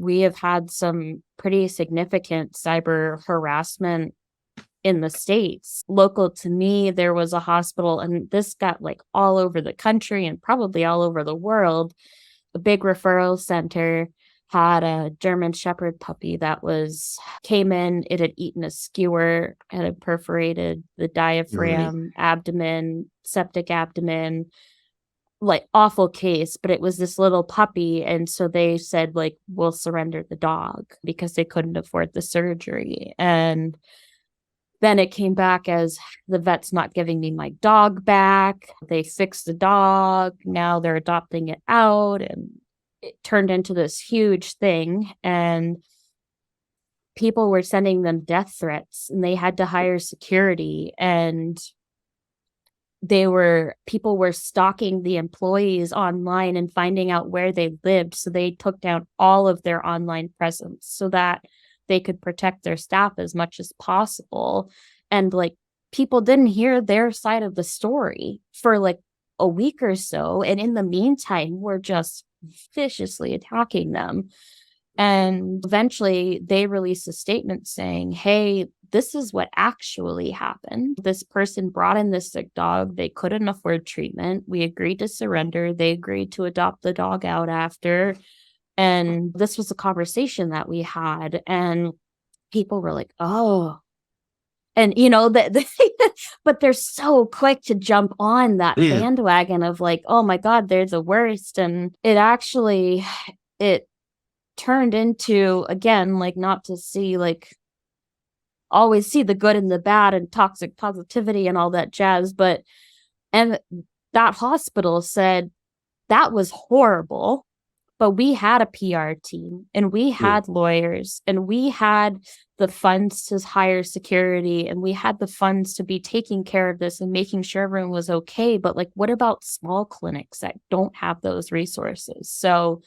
we have had some pretty significant cyber harassment in the States. Local to me, there was a hospital, and this got like all over the country and probably all over the world. A big referral center had a German Shepherd puppy that came in, it had eaten a skewer, and had perforated the diaphragm, abdomen, septic abdomen, like awful case, but it was this little puppy. And so they said, like, we'll surrender the dog because they couldn't afford the surgery. And then it came back as the vet's not giving me my dog back. They fixed the dog. Now they're adopting it out. And it turned into this huge thing. And people were sending them death threats, and they had to hire security. And people were stalking the employees online and finding out where they lived. So they took down all of their online presence so that they could protect their staff as much as possible. And like, people didn't hear their side of the story for like a week or so. And in the meantime, we're just viciously attacking them. And eventually they released a statement saying, hey, this is what actually happened. This person brought in this sick dog. They couldn't afford treatment. We agreed to surrender. They agreed to adopt the dog out after. And this was a conversation that we had. And people were like, oh. And, you know, but they're so quick to jump on that bandwagon of like, oh my God, they're the worst. And it turned into, again, like, not to see, like, always see the good and the bad and toxic positivity and all that jazz. And that hospital said that was horrible, but we had a PR team and we had lawyers and we had the funds to hire security and we had the funds to be taking care of this and making sure everyone was okay. But like, what about small clinics that don't have those resources? So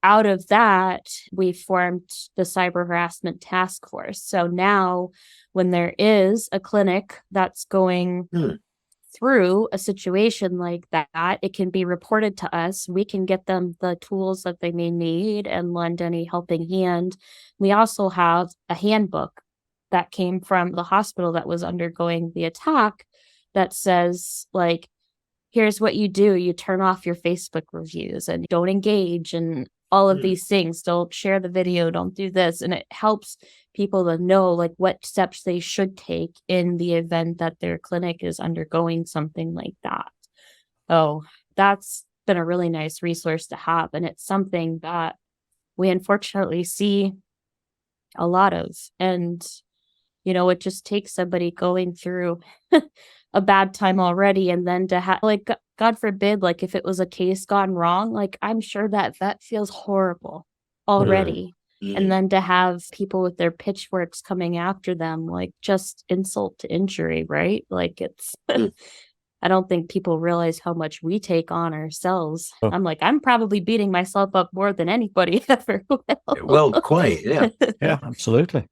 out of that, we formed the cyber harassment task force. So now when there is a clinic that's going through a situation like that, it can be reported to us. We can get them the tools that they may need and lend any helping hand. We also have a handbook that came from the hospital that was undergoing the attack that says, like, here's what you do. You turn off your Facebook reviews and don't engage and all of these things. Don't share the video. Don't do this. And it helps people to know like what steps they should take in the event that their clinic is undergoing something like that. Oh, that's been a really nice resource to have. And it's something that we unfortunately see a lot of. And, you know, it just takes somebody going through a bad time already. And then to have, like, God forbid, like if it was a case gone wrong, like I'm sure that feels horrible already. And then to have people with their pitchforks coming after them, like just insult to injury, right? Like it's, I don't think people realize how much we take on ourselves. Oh. I'm like, I'm probably beating myself up more than anybody ever will. Well, quite, yeah. Yeah, absolutely.